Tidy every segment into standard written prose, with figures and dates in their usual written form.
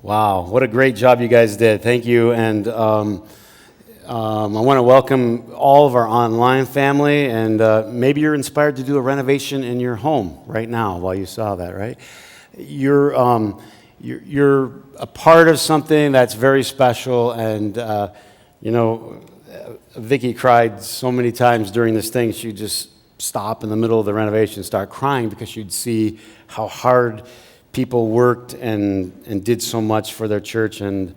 Wow, what a great job you guys did. Thank you. And I want to welcome all of our online family. And maybe you're inspired to do a renovation in your home right now while you saw that, right? You're a part of something that's very special. And, Vicky cried so many times during this thing, she'd just stop in the middle of the renovation and start crying because she'd see how hard people worked and did so much for their church, I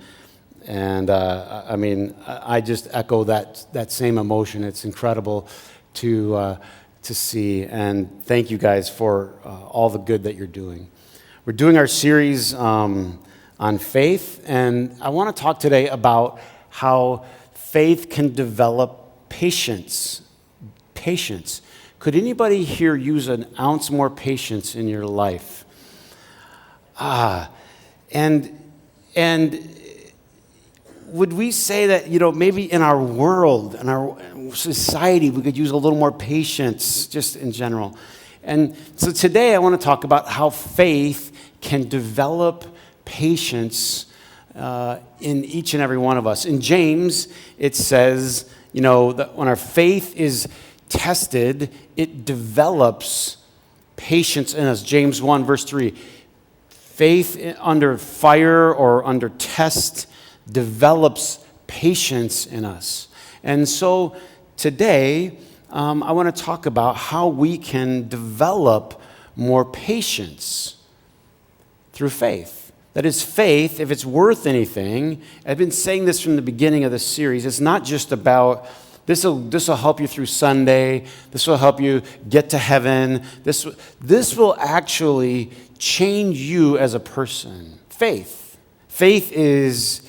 just echo that same emotion. It's incredible to see, and thank you guys for all the good that you're doing. We're doing our series on faith, and I want to talk today about how faith can develop patience. Patience. Could anybody here use an ounce more patience in your life? And would we say that, maybe in our world, in our society, we could use a little more patience just in general. And so today I want to talk about how faith can develop patience in each and every one of us. In James, it says, that when our faith is tested, it develops patience in us. James 1, verse 3. Faith under fire or under test develops patience in us. And so today, I want to talk about how we can develop more patience through faith. That is, faith, if it's worth anything, I've been saying this from the beginning of the series, it's not just about this will help you through Sunday. This will help you get to heaven. This will actually change you as a person. Faith. Faith is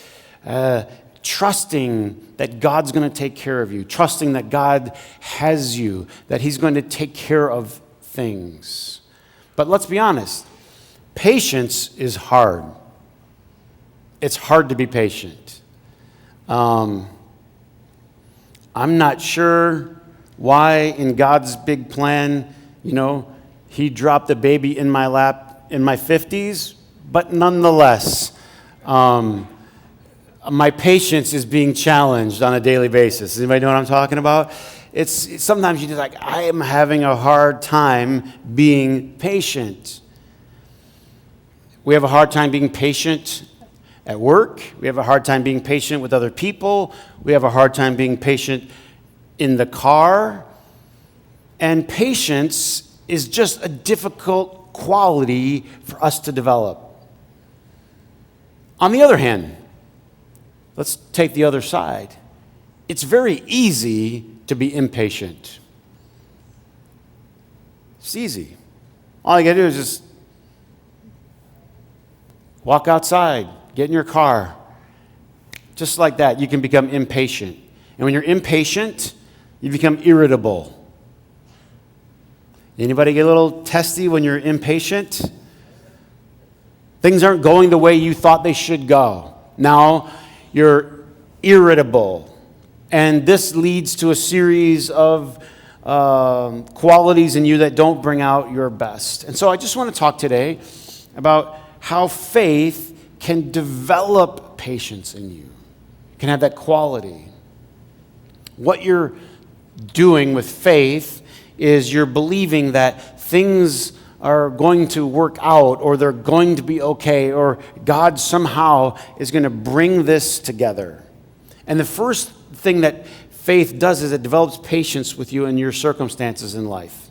trusting that God's going to take care of you, trusting that God has you, that He's going to take care of things. But let's be honest, patience is hard. It's hard to be patient. I'm not sure why in God's big plan, He dropped a baby in my lap in my 50s, but nonetheless, my patience is being challenged on a daily basis. Does anybody know what I'm talking about? It's sometimes you're just like, I am having a hard time being patient. We have a hard time being patient at work. We have a hard time being patient with other people. We have a hard time being patient in the car. And patience is just a difficult quality for us to develop. On the other hand, let's take the other side. It's very easy to be impatient. It's easy. All you gotta do is just walk outside, get in your car. Just like that, you can become impatient. And when you're impatient, you become irritable. Anybody get a little testy when you're impatient? Things aren't going the way you thought they should go. Now you're irritable. And this leads to a series of qualities in you that don't bring out your best. And so I just want to talk today about how faith can develop patience in you. You can have that quality. What you're doing with faith is you're believing that things are going to work out, or they're going to be okay, or God somehow is going to bring this together. And the first thing that faith does is it develops patience with you in your circumstances in life.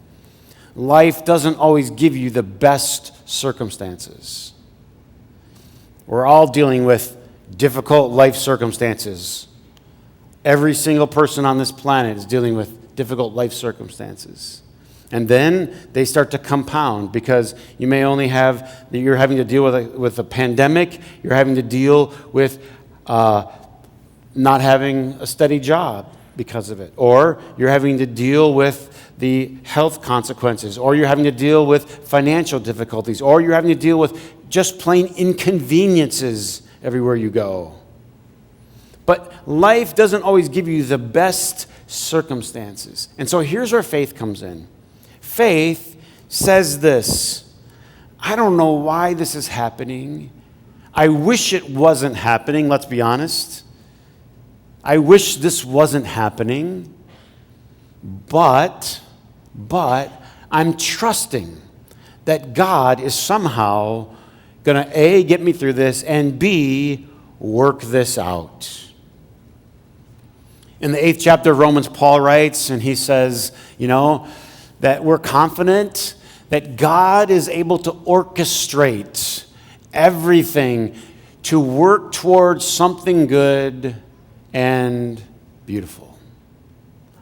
Life doesn't always give you the best circumstances. We're all dealing with difficult life circumstances. Every single person on this planet is dealing with difficult life circumstances. And then they start to compound because you may only you're having to deal with a pandemic, you're having to deal with not having a steady job because of it, or you're having to deal with the health consequences, or you're having to deal with financial difficulties, or you're having to deal with just plain inconveniences everywhere you go. But life doesn't always give you the best circumstances. And so here's where faith comes in. Faith says this: I don't know why this is happening. I wish it wasn't happening, let's be honest. I wish this wasn't happening, but I'm trusting that God is somehow going to, A, get me through this, and B, work this out. In the 8th chapter of Romans, Paul writes, and he says, that we're confident that God is able to orchestrate everything to work towards something good and beautiful.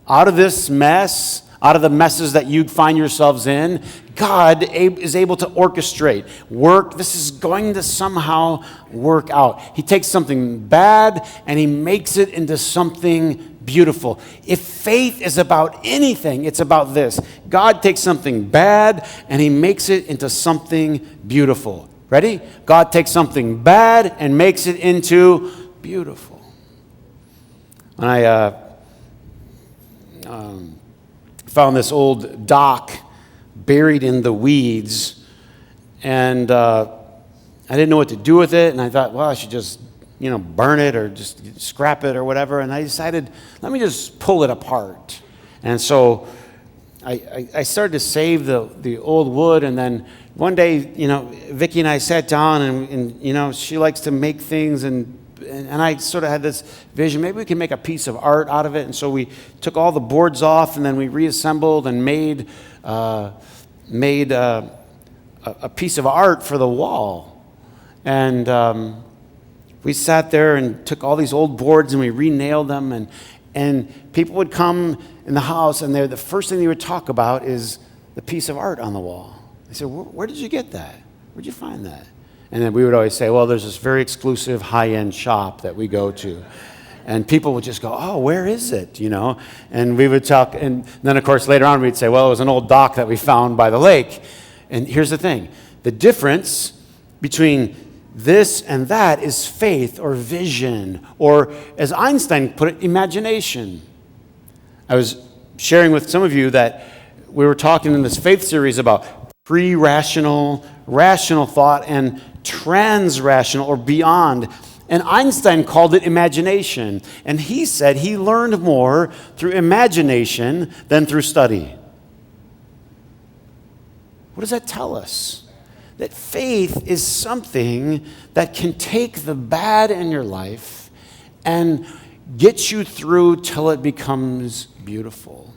Out of this mess, out of the messes that you find yourselves in, God is able to orchestrate, work. This is going to somehow work out. He takes something bad and he makes it into something beautiful. If faith is about anything, it's about this. God takes something bad and he makes it into something beautiful. Ready? God takes something bad and makes it into beautiful. When I found this old dock buried in the weeds, and I didn't know what to do with it, and I thought, well, I should just, burn it or just scrap it or whatever, and I decided, let me just pull it apart. And so I started to save the old wood, and then one day, Vicki and I sat down, and she likes to make things, and I sort of had this vision, maybe we can make a piece of art out of it. And so we took all the boards off, and then we reassembled and made a piece of art for the wall. And we sat there and took all these old boards and we re-nailed them. And people would come in the house, and the first thing they would talk about is the piece of art on the wall. They said, where did you get that? Where'd you find that? And then we would always say, well, there's this very exclusive high-end shop that we go to. And people would just go, oh, where is it? And we would talk. And then, of course, later on, we'd say, well, it was an old dock that we found by the lake. And here's the thing. The difference between this and that is faith or vision, or as Einstein put it, imagination. I was sharing with some of you that we were talking in this faith series about pre-rational, rational thought, and trans-rational or beyond. And Einstein called it imagination. And he said he learned more through imagination than through study. What does that tell us? That faith is something that can take the bad in your life and get you through till it becomes beautiful.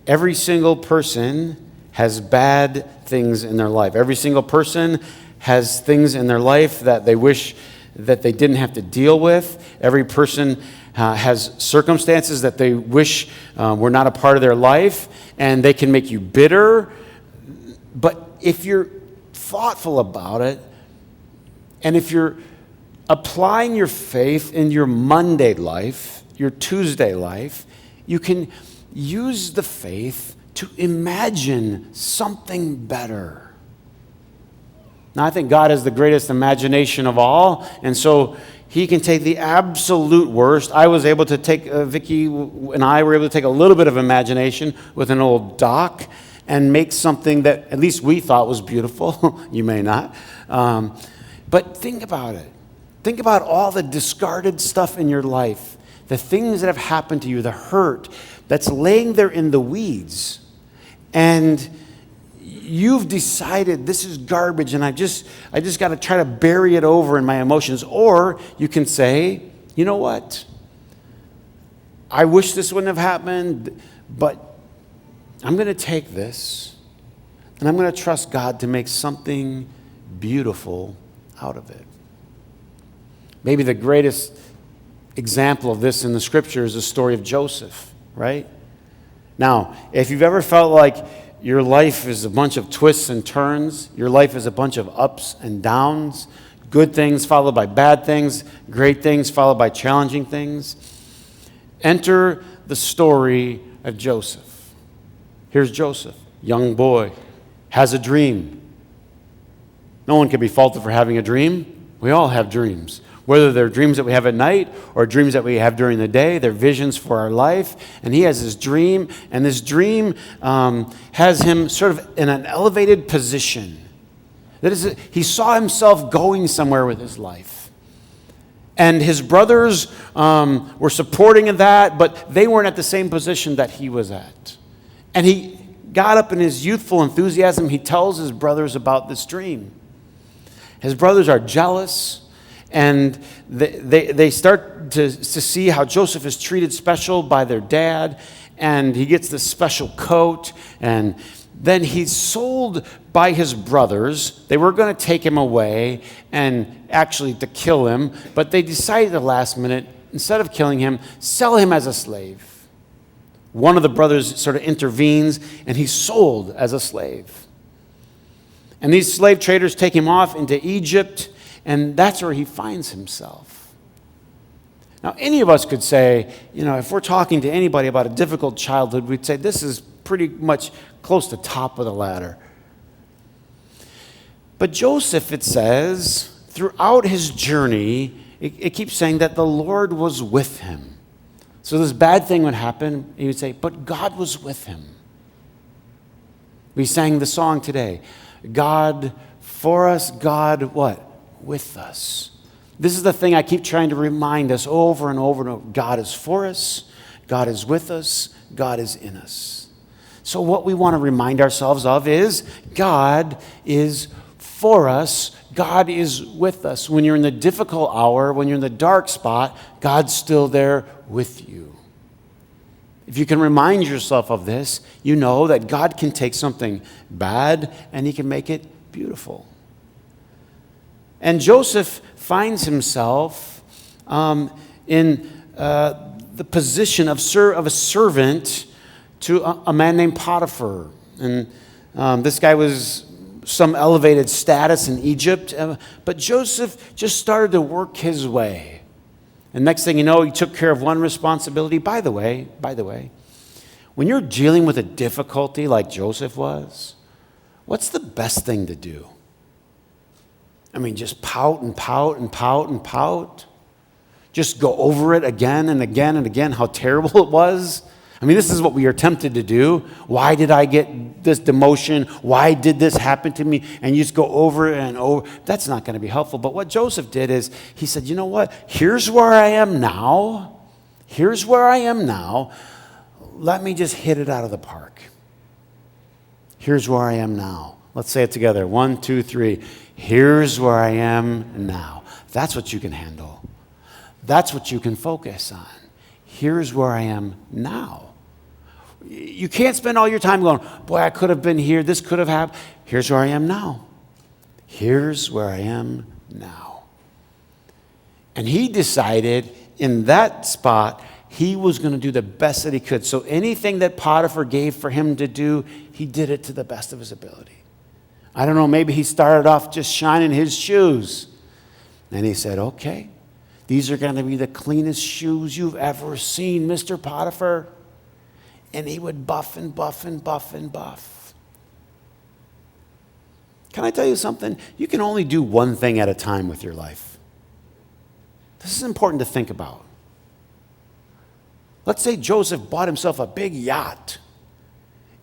Every single person has bad things in their life. Every single person has things in their life that they wish that they didn't have to deal with. Every person has circumstances that they wish were not a part of their life, and they can make you bitter. But if you're thoughtful about it, and if you're applying your faith in your Monday life, your Tuesday life, you can use the faith to imagine something better. Now, I think God has the greatest imagination of all, and so he can take the absolute worst. I was able to take, Vicki and I were able to take a little bit of imagination with an old dock and make something that at least we thought was beautiful. You may not. But think about it. Think about all the discarded stuff in your life, the things that have happened to you, the hurt that's laying there in the weeds. And you've decided this is garbage and I just got to try to bury it over in my emotions. Or you can say, you know what? I wish this wouldn't have happened, but I'm going to take this and I'm going to trust God to make something beautiful out of it. Maybe the greatest example of this in the scripture is the story of Joseph, right? Now, if you've ever felt like your life is a bunch of twists and turns, your life is a bunch of ups and downs, good things followed by bad things, great things followed by challenging things, enter the story of Joseph. Here's Joseph, young boy, has a dream. No one can be faulted for having a dream. We all have dreams. Whether they're dreams that we have at night or dreams that we have during the day, they're visions for our life. And he has this dream, and this dream has him sort of in an elevated position. He saw himself going somewhere with his life. And his brothers were supporting in that, but they weren't at the same position that he was at. And he got up in his youthful enthusiasm. He tells his brothers about this dream. His brothers are jealous, and they start to see how Joseph is treated special by their dad, and he gets this special coat, and then he's sold by his brothers. They were going to take him away and actually to kill him, but they decided at the last minute, instead of killing him, sell him as a slave. One of the brothers sort of intervenes, and he's sold as a slave. And these slave traders take him off into Egypt, and that's where he finds himself. Now, any of us could say, if we're talking to anybody about a difficult childhood, we'd say this is pretty much close to top of the ladder. But Joseph, it says, throughout his journey, it keeps saying that the Lord was with him. So this bad thing would happen, he would say, but God was with him. We sang the song today, God for us, God what? With us. This is the thing I keep trying to remind us over and over and over. God is for us, God is with us, God is in us. So what we want to remind ourselves of is God is for us, God is with us. When you're in the difficult hour, when you're in the dark spot, God's still there with you. If you can remind yourself of this, you know that God can take something bad and he can make it beautiful. And Joseph finds himself in the position of a servant to a man named Potiphar. And this guy was some elevated status in Egypt, but Joseph just started to work his way. And next thing you know, he took care of one responsibility. By the way, when you're dealing with a difficulty like Joseph was, what's the best thing to do? I mean, just pout and pout and pout and pout. Just go over it again and again and again, how terrible it was. I mean, this is what we are tempted to do. Why did I get this demotion? Why did this happen to me? And you just go over it and over. That's not going to be helpful. But what Joseph did is he said, you know what? Here's where I am now. Here's where I am now. Let me just hit it out of the park. Here's where I am now. Let's say it together. 1, 2, 3. Here's where I am now. That's what you can handle. That's what you can focus on. Here's where I am now. You can't spend all your time going, boy, I could have been here. This could have happened. Here's where I am now. Here's where I am now. And he decided in that spot, he was going to do the best that he could. So anything that Potiphar gave for him to do, he did it to the best of his ability. I don't know, maybe he started off just shining his shoes. And he said, okay, these are going to be the cleanest shoes you've ever seen, Mr. Potiphar. And he would buff and buff and buff and buff. Can I tell you something? You can only do one thing at a time with your life. This is important to think about. Let's say Joseph bought himself a big yacht.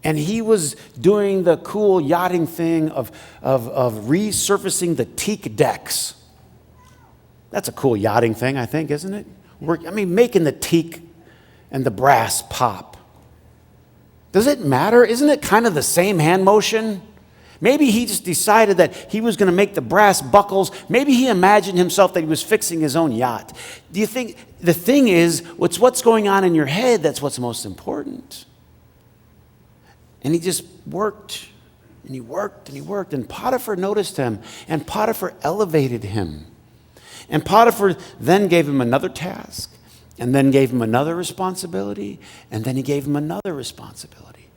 And he was doing the cool yachting thing of resurfacing the teak decks. That's a cool yachting thing, I think, isn't it? Making the teak and the brass pop. Does it matter? Isn't it kind of the same hand motion? Maybe he just decided that he was going to make the brass buckles. Maybe he imagined himself that he was fixing his own yacht. Do you think the thing is, what's going on in your head that's what's most important? And he just worked, and he worked, and he worked. And Potiphar noticed him, and Potiphar elevated him. And Potiphar then gave him another task, and then gave him another responsibility, and then he gave him another responsibility.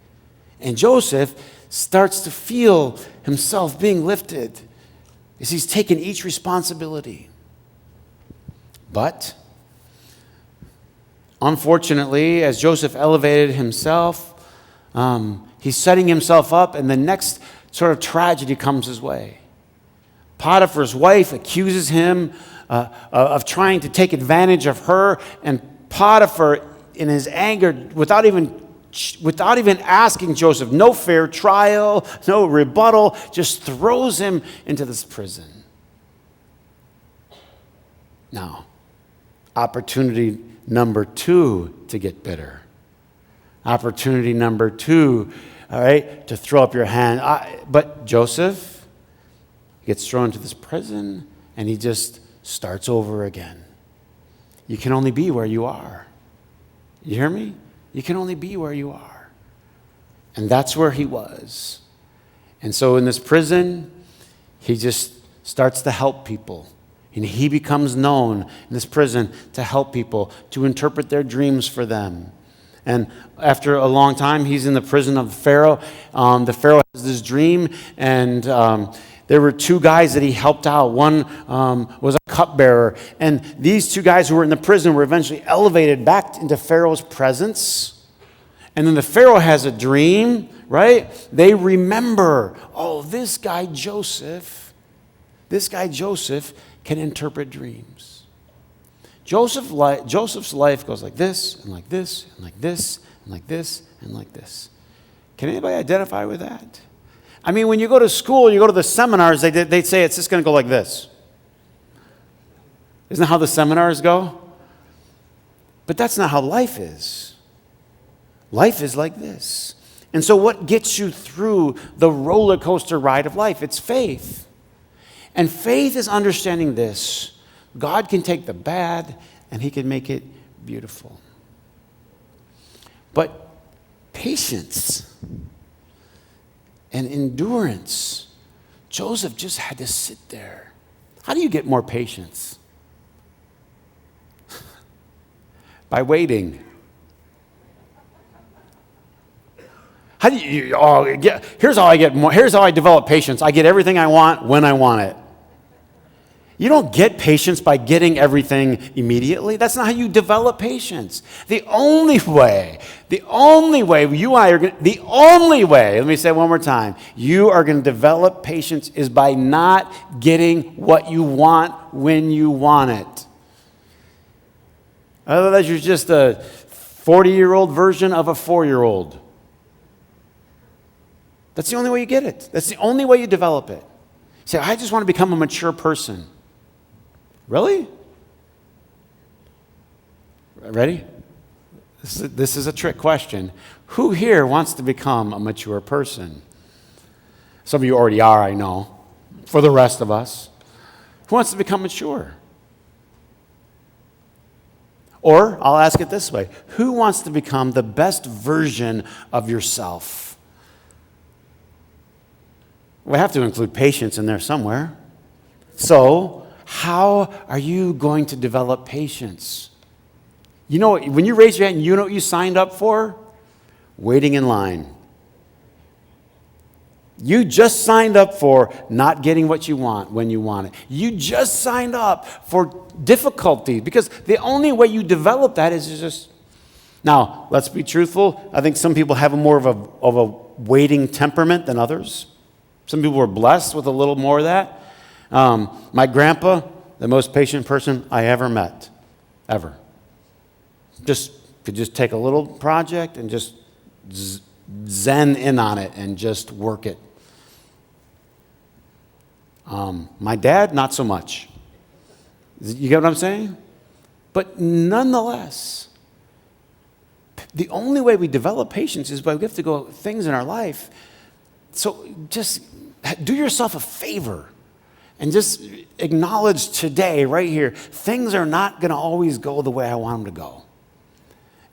And Joseph starts to feel himself being lifted as he's taken each responsibility. But, unfortunately, as Joseph elevated himself, he's setting himself up, and the next sort of tragedy comes his way. Potiphar's wife accuses him of trying to take advantage of her, and Potiphar, in his anger, without even without even asking Joseph, no fair trial, no rebuttal, just throws him into this prison. Now, opportunity number 2 to get bitter. Opportunity number 2, all right, to throw up your hand. But Joseph gets thrown into this prison, and he just starts over again. You can only be where you are. You hear me? You can only be where you are. And that's where he was. And so in this prison, he just starts to help people. And he becomes known in this prison to help people, to interpret their dreams for them. And after a long time, he's in the prison of Pharaoh. The Pharaoh has this dream, and there were 2 guys that he helped out. One was a cupbearer. And these 2 guys who were in the prison were eventually elevated back into Pharaoh's presence. And then the Pharaoh has a dream, right? They remember, oh, this guy Joseph can interpret dreams. Joseph's life goes like this, and like this, and like this, and like this, and like this. Can anybody identify with that? I mean, when you go to school, you go to the seminars, they'd say it's just going to go like this. Isn't that how the seminars go? But that's not how life is. Life is like this. And so what gets you through the roller coaster ride of life? It's faith. And faith is understanding this. God can take the bad and he can make it beautiful. But patience and endurance, Joseph just had to sit there. How do you get more patience? By waiting. How do you, here's how I develop patience. I get everything I want when I want it. You don't get patience by getting everything immediately. That's not how you develop patience. The only way, let me say it one more time, you are going to develop patience is by not getting what you want when you want it. Otherwise, you're just a 40-year-old version of a 4-year-old. That's the only way you get it. That's the only way you develop it. You say, I just want to become a mature person. Really? Ready? This is a trick question. Who here wants to become a mature person? Some of you already are, I know. For the rest of us, who wants to become mature? Or, I'll ask it this way. Who wants to become the best version of yourself? We have to include patience in there somewhere. So, how are you going to develop patience? You know, when you raise your hand, you know what you signed up for? Waiting in line. You just signed up for not getting what you want when you want it. You just signed up for difficulty because the only way you develop that is just... Now, let's be truthful. I think some people have more of a waiting temperament than others. Some people were blessed with a little more of that. My grandpa, the most patient person I ever met, ever. Could just take a little project and just zen in on it and just work it. My dad, not so much. You get what I'm saying? But nonetheless, the only way we develop patience is by we have to go things in our life. So just do yourself a favor. And just acknowledge today, right here, things are not going to always go the way I want them to go.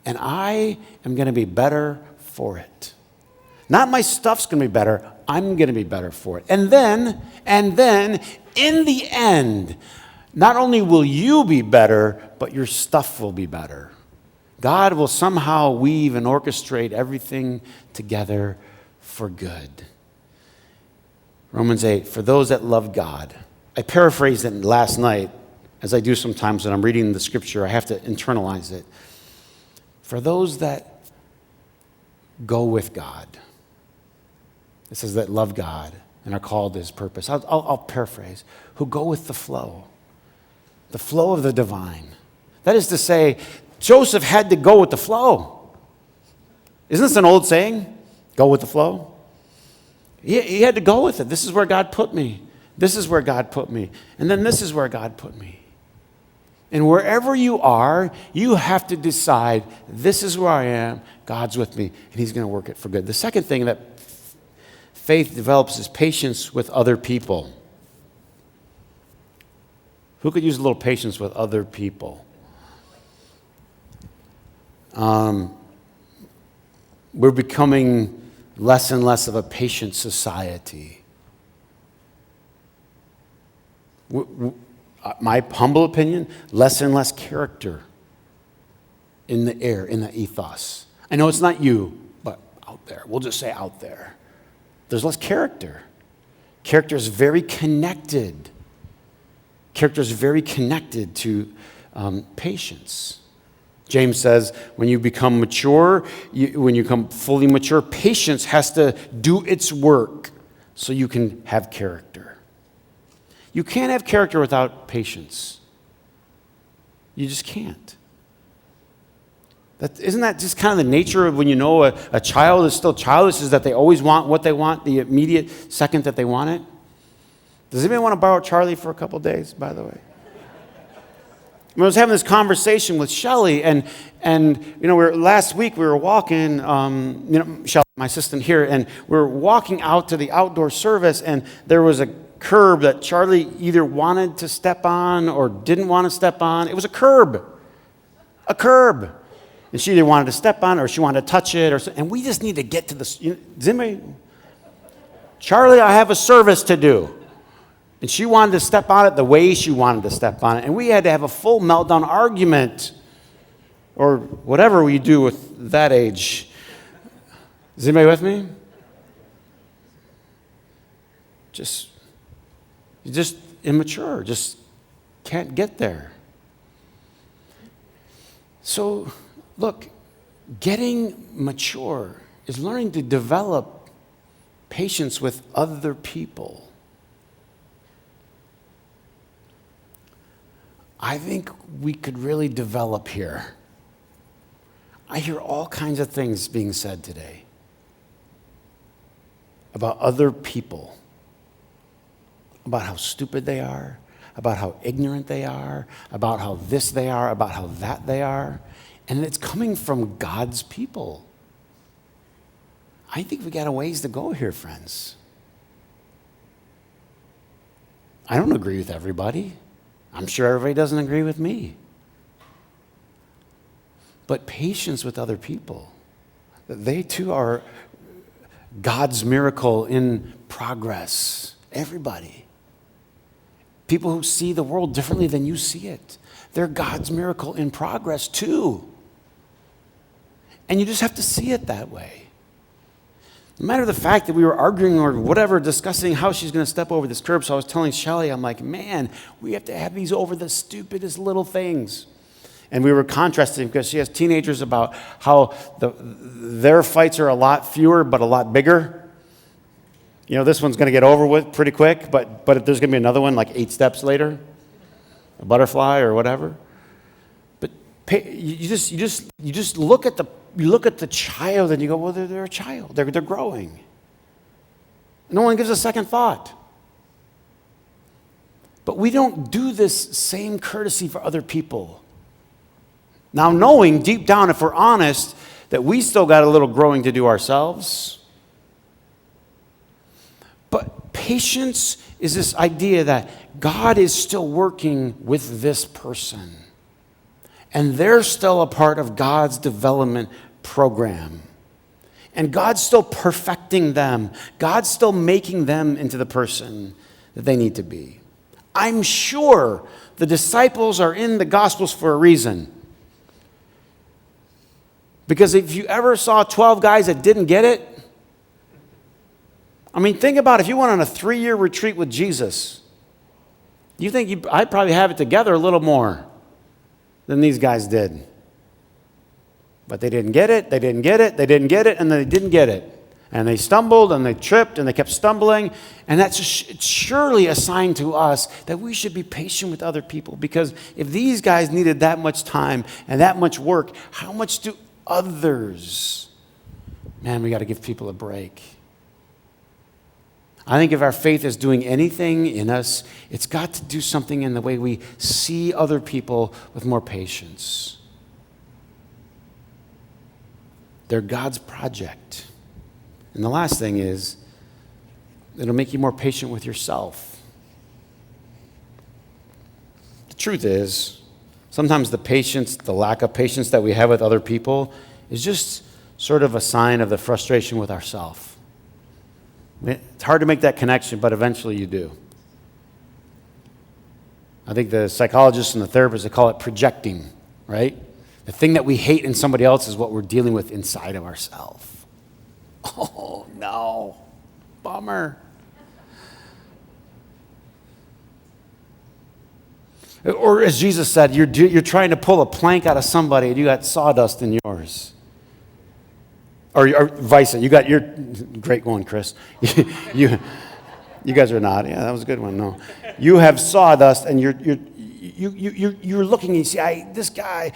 And I am going to be better for it. Not my stuff's going to be better. I'm going to be better for it. And then, in the end, not only will you be better, but your stuff will be better. God will somehow weave and orchestrate everything together for good. Romans 8, for those that love God. I paraphrased it last night, as I do sometimes when I'm reading the scripture. I have to internalize it. For those that go with God. It says that love God and are called to his purpose. I'll paraphrase. Who go with the flow of the divine. That is to say, Joseph had to go with the flow. Isn't this an old saying? Go with the flow. He had to go with it. This is where God put me. This is where God put me. And then this is where God put me. And wherever you are, you have to decide, this is where I am, God's with me, and he's going to work it for good. The second thing that faith develops is patience with other people. Who could use a little patience with other people? We're becoming less and less of a patient society. My humble opinion, less and less character in the air, in the ethos. I know it's not you, but out there. We'll just say out there. There's less character. Character is very connected. Character is very connected to patience. James says, when you become mature, when you become fully mature, patience has to do its work so you can have character. You can't have character without patience. You just can't. Isn't that just kind of the nature of when you know a child is still childish, is that they always want what they want the immediate second that they want it? Does anybody want to borrow Charlie for a couple days, by the way? I was having this conversation with Shelly, and last week we were walking, Shelly, my assistant here, and we were walking out to the outdoor service, and there was a curb that Charlie either wanted to step on or didn't want to step on. It was a curb. And she either wanted to step on it or she wanted to touch it, and we just need to get to this. Does anybody? Charlie, I have a service to do. And she wanted to step on it the way she wanted to step on it. And we had to have a full meltdown argument, or whatever we do with that age. Is anybody with me? You're just immature, just can't get there. So, look, getting mature is learning to develop patience with other people. I think we could really develop here. I hear all kinds of things being said today about other people, about how stupid they are, about how ignorant they are, about how this they are, about how that they are, and it's coming from God's people. I think we got a ways to go here, friends. I don't agree with everybody. I'm sure everybody doesn't agree with me. But patience with other people. They too are God's miracle in progress. Everybody. People who see the world differently than you see it. They're God's miracle in progress too. And you just have to see it that way. No matter the fact that we were arguing or whatever, discussing how she's going to step over this curb, so I was telling Shelly, I'm like, man, we have to have these over the stupidest little things. And we were contrasting because she has teenagers about how their fights are a lot fewer but a lot bigger. This one's going to get over with pretty quick, but there's going to be another one like 8 steps later, a butterfly or whatever. But you just look at the child and you go, well, they're a child. They're growing. No one gives a second thought. But we don't do this same courtesy for other people. Now, knowing deep down, if we're honest, that we still got a little growing to do ourselves. But patience is this idea that God is still working with this person. And they're still a part of God's development program. And God's still perfecting them. God's still making them into the person that they need to be. I'm sure the disciples are in the Gospels for a reason. Because if you ever saw 12 guys that didn't get it, think about if you went on a 3-year retreat with Jesus. You think I'd probably have it together a little more than these guys did. But they didn't get it, they didn't get it, they didn't get it, and they didn't get it. And they stumbled, and they tripped, and they kept stumbling. And that's surely a sign to us that we should be patient with other people. Because if these guys needed that much time and that much work, how much do others man, we got to give people a break. I think if our faith is doing anything in us, it's got to do something in the way we see other people with more patience. They're God's project. And the last thing is, it'll make you more patient with yourself. The truth is, sometimes the lack of patience that we have with other people is just sort of a sign of the frustration with ourselves. It's hard to make that connection, but eventually you do. I think the psychologists and the therapists, they call it projecting, right? The thing that we hate in somebody else is what we're dealing with inside of ourselves. Oh, no. Bummer. Or as Jesus said, you're trying to pull a plank out of somebody and you got sawdust in yours. Or vice, you got your great one, Chris. you guys are not. Yeah, that was a good one. No, you have sawdust, and you're looking and you see, this guy,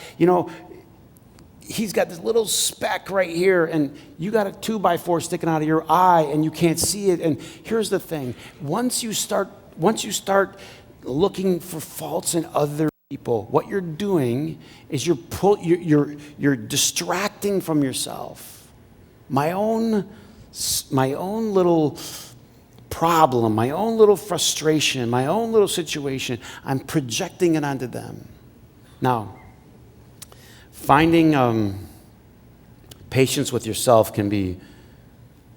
he's got this little speck right here, and you got a 2x4 sticking out of your eye, and you can't see it. And here's the thing: once you start looking for faults in other people, what you're doing is you're distracting from yourself. My own little problem, my own little frustration, my own little situation, I'm projecting it onto them. Now, finding patience with yourself can be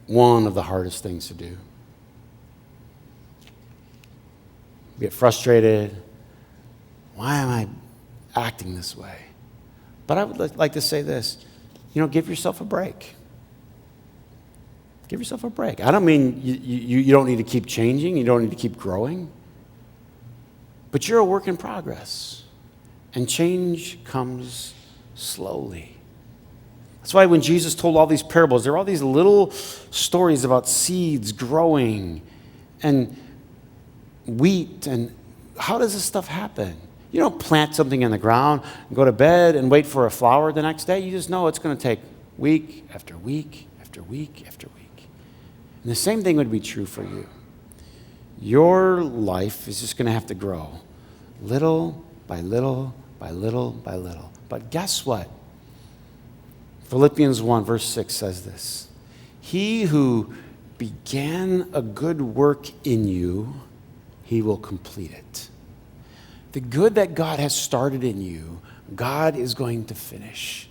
one of the hardest things to do. You get frustrated. Why am I acting this way? But I would like to say this, give yourself a break. Give yourself a break. I don't mean you don't need to keep changing. You don't need to keep growing. But you're a work in progress. And change comes slowly. That's why when Jesus told all these parables, there are all these little stories about seeds growing and wheat. And how does this stuff happen? You don't plant something in the ground, go to bed, and wait for a flower the next day. You just know it's going to take week after week after week after week. And the same thing would be true for you. Your life is just going to have to grow little by little by little by little. But guess what? Philippians 1 verse 6 says this: He who began a good work in you, he will complete it. The good that God has started in you, God is going to finish.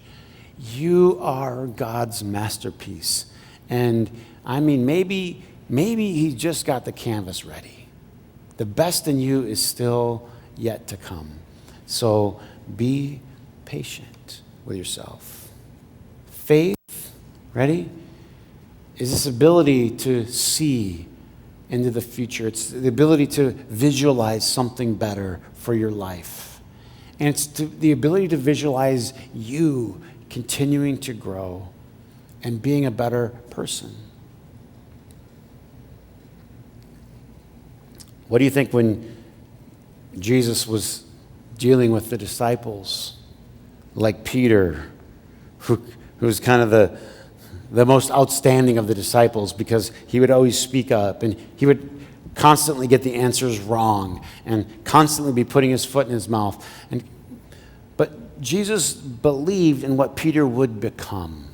You are God's masterpiece. And I mean, maybe he just got the canvas ready. The best in you is still yet to come. So be patient with yourself. Faith, ready, is this ability to see into the future. It's the ability to visualize something better for your life. And it's the ability to visualize you continuing to grow and being a better person. What do you think when Jesus was dealing with the disciples, like Peter, who was kind of the most outstanding of the disciples because he would always speak up and he would constantly get the answers wrong and constantly be putting his foot in his mouth. But Jesus believed in what Peter would become.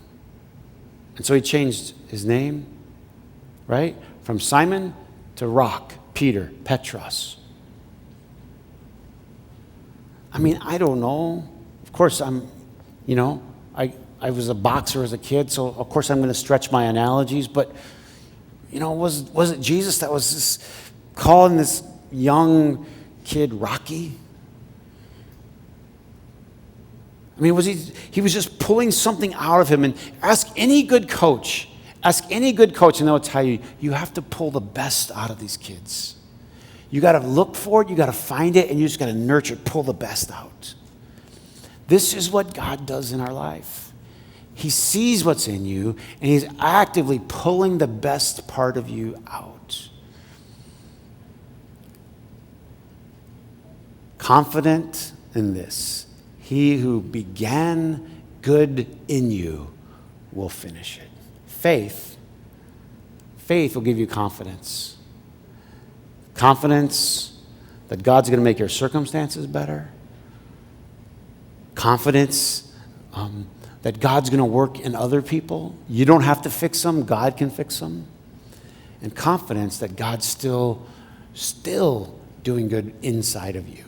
And so he changed his name, right? From Simon to Rock, Peter, Petros. I mean, I don't know. Of course, I was a boxer as a kid, so of course I'm going to stretch my analogies. But, was it Jesus that was just calling this young kid Rocky? I mean, he was just pulling something out of him. And ask any good coach, and they'll tell you, you have to pull the best out of these kids. You got to look for it, you got to find it, and you just got to nurture it, pull the best out. This is what God does in our life. He sees what's in you, and he's actively pulling the best part of you out. Confident in this, he who began good in you will finish it. faith. Faith will give you confidence. Confidence that God's going to make your circumstances better. Confidence that God's going to work in other people. You don't have to fix them. God can fix them. And confidence that God's still doing good inside of you.